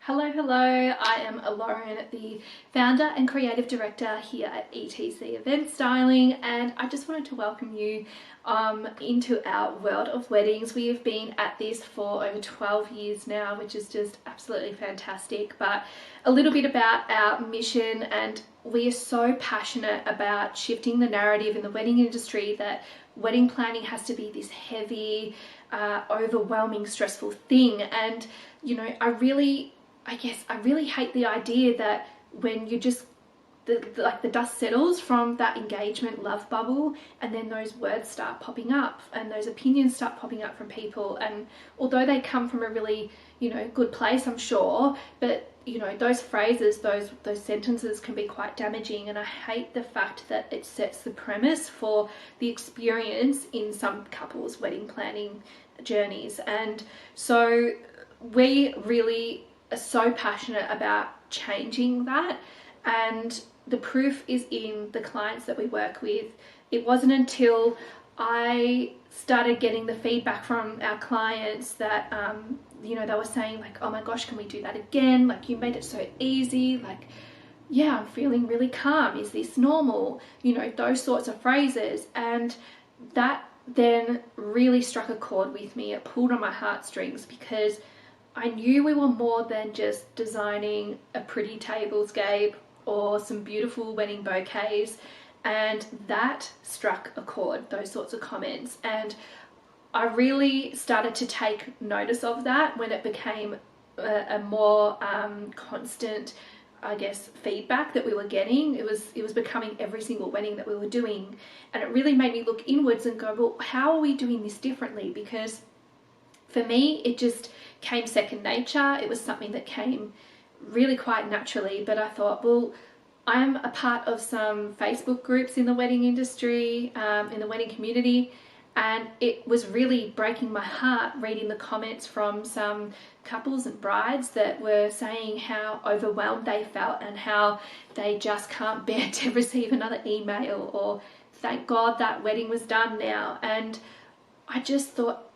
Hello, I am Lauren, the founder and creative director here at ETC Event Styling, and I just wanted to welcome you into our world of weddings. We have been at this for over 12 years now, which is just absolutely fantastic. But a little bit about our mission, and we are so passionate about shifting the narrative in the wedding industry that wedding planning has to be this heavy, overwhelming, stressful thing. And I really hate the idea that when you just the dust settles from that engagement love bubble, and then those words start popping up and those opinions start popping up from people, and although they come from a really good place, I'm sure, but those phrases, those sentences can be quite damaging, and I hate the fact that it sets the premise for the experience in some couples' wedding planning journeys. And so we really are so passionate about changing that, and the proof is in the clients that we work with. It wasn't until I started getting the feedback from our clients that they were saying, like, oh my gosh, can we do that again? Like, you made it so easy. Like, yeah, I'm feeling really calm. Is this normal? Those sorts of phrases. And that then really struck a chord with me. It pulled on my heartstrings, because I knew we were more than just designing a pretty tablescape or some beautiful wedding bouquets, and that struck a chord, those sorts of comments. And I really started to take notice of that when it became a more constant, I guess, feedback that we were getting. It was becoming every single wedding that we were doing, and it really made me look inwards and go, well, how are we doing this differently? Because for me, it just came second nature. It was something that came really quite naturally. But I thought, well, I'm a part of some Facebook groups in the wedding industry, in the wedding community, and it was really breaking my heart reading the comments from some couples and brides that were saying how overwhelmed they felt and how they just can't bear to receive another email, or thank God that wedding was done now. And I just thought,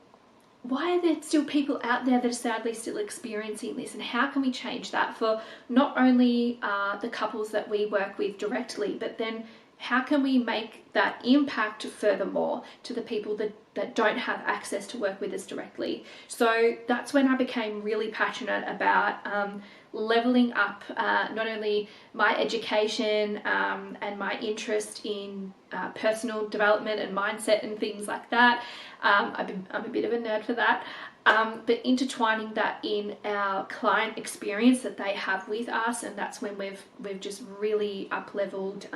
why are there still people out there that are sadly still experiencing this, and how can we change that for not only the couples that we work with directly, but then how can we make that impact furthermore to the people that don't have access to work with us directly? So that's when I became really passionate about leveling up not only my education and my interest in personal development and mindset and things like that. I'm a bit of a nerd for that, but intertwining that in our client experience that they have with us, and that's when we've just really up-leveled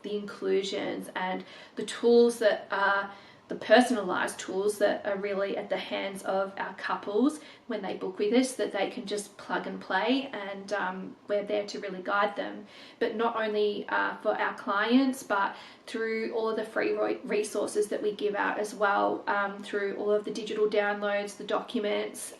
the inclusions and the tools that are the personalized tools that are really at the hands of our couples when they book with us, that they can just plug and play, and we're there to really guide them. But not only for our clients, but through all of the free resources that we give out as well, through all of the digital downloads, the documents,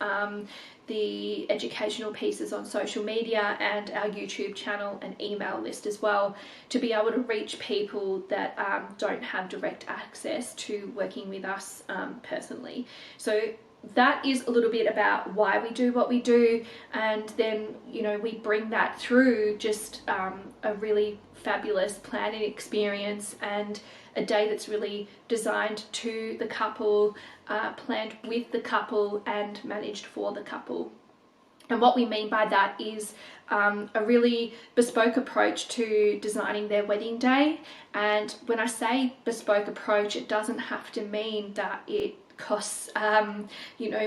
the educational pieces on social media, and our YouTube channel and email list as well, to be able to reach people that don't have direct access to working with us personally. So that is a little bit about why we do what we do, and then we bring that through just a really fabulous planning experience and a day that's really designed to the couple, planned with the couple, and managed for the couple. And what we mean by that is a really bespoke approach to designing their wedding day. And when I say bespoke approach, it doesn't have to mean that it costs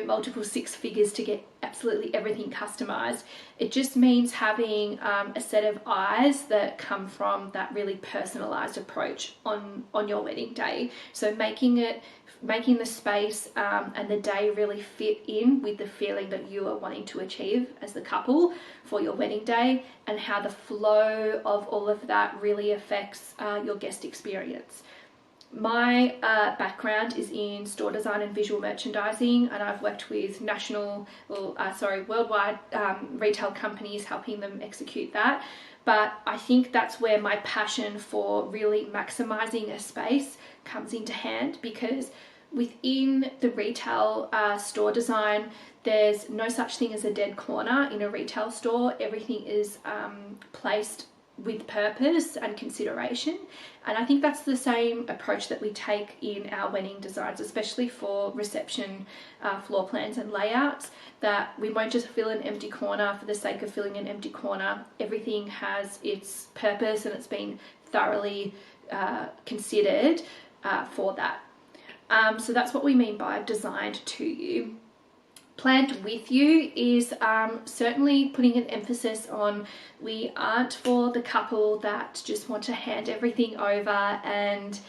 multiple six figures to get absolutely everything customized. It just means having a set of eyes that come from that really personalized approach on your wedding day. So making the space and the day really fit in with the feeling that you are wanting to achieve as the couple for your wedding day, and how the flow of all of that really affects your guest experience. My background is in store design and visual merchandising, and I've worked with worldwide retail companies, helping them execute that. But I think that's where my passion for really maximizing a space comes into hand, because within the retail store design, there's no such thing as a dead corner in a retail store. Everything is placed with purpose and consideration, and I think that's the same approach that we take in our wedding designs, especially for reception floor plans and layouts, that we won't just fill an empty corner for the sake of filling an empty corner. Everything has its purpose and it's been thoroughly considered for that. So that's what we mean by designed to you. Planned with you is certainly putting an emphasis on, we aren't for the couple that just want to hand everything over and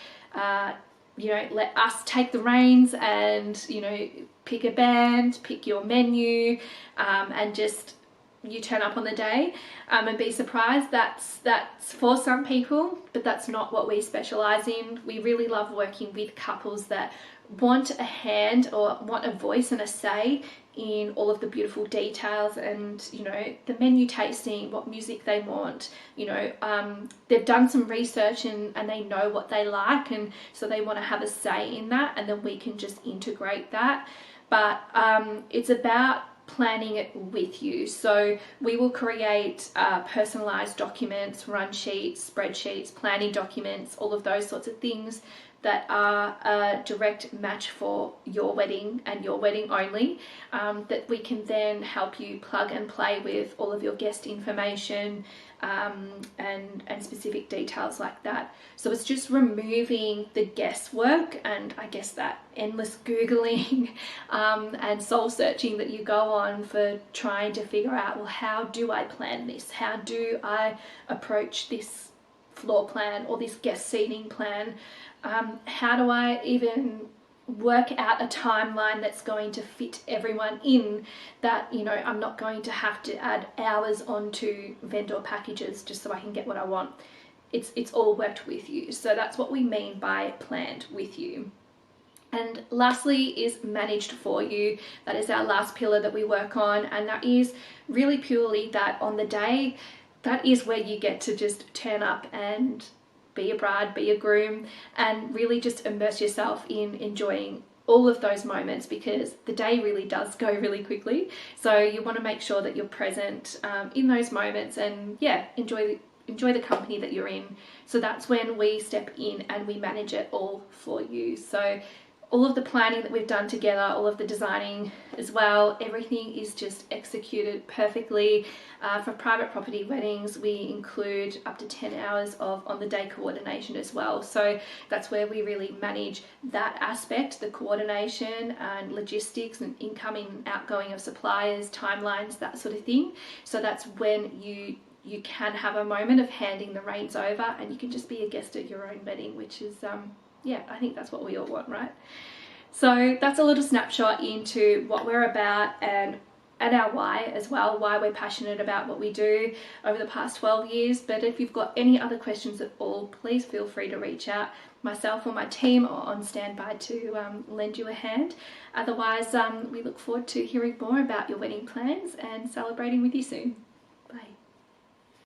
you know, let us take the reins and, you know, pick a band, pick your menu, and just you turn up on the day and be surprised. That's for some people, but that's not what we specialize in. We really love working with couples that want a hand or want a voice and a say in all of the beautiful details and, you know, the menu tasting, what music they want, you know, they've done some research and they know what they like, and so they want to have a say in that, and then we can just integrate that. But it's about planning it with you. So we will create personalized documents, run sheets, spreadsheets, planning documents, all of those sorts of things that are a direct match for your wedding and your wedding only, that we can then help you plug and play with all of your guest information and specific details like that. So it's just removing the guesswork and I guess that endless Googling and soul searching that you go on for trying to figure out, well, how do I plan this? How do I approach this floor plan or this guest seating plan? How do I even work out a timeline that's going to fit everyone in, that, you know, I'm not going to have to add hours onto vendor packages just so I can get what I want. It's all worked with you. So that's what we mean by planned with you. And lastly is managed for you. That is our last pillar that we work on, and that is really purely that on the day, that is where you get to just turn up and be a bride, be a groom, and really just immerse yourself in enjoying all of those moments, because the day really does go really quickly. So you want to make sure that you're present in those moments and yeah, enjoy the company that you're in. So that's when we step in and we manage it all for you. So all of the planning that we've done together, all of the designing as well, everything is just executed perfectly. For private property weddings, we include up to 10 hours of on-the-day coordination as well. So that's where we really manage that aspect, the coordination and logistics and incoming and outgoing of suppliers, timelines, that sort of thing. So that's when you can have a moment of handing the reins over and you can just be a guest at your own wedding, which is yeah, I think that's what we all want, right? So that's a little snapshot into what we're about and our why as well, why we're passionate about what we do over the past 12 years. But if you've got any other questions at all, please feel free to reach out. Myself or my team are on standby to lend you a hand. Otherwise, we look forward to hearing more about your wedding plans and celebrating with you soon.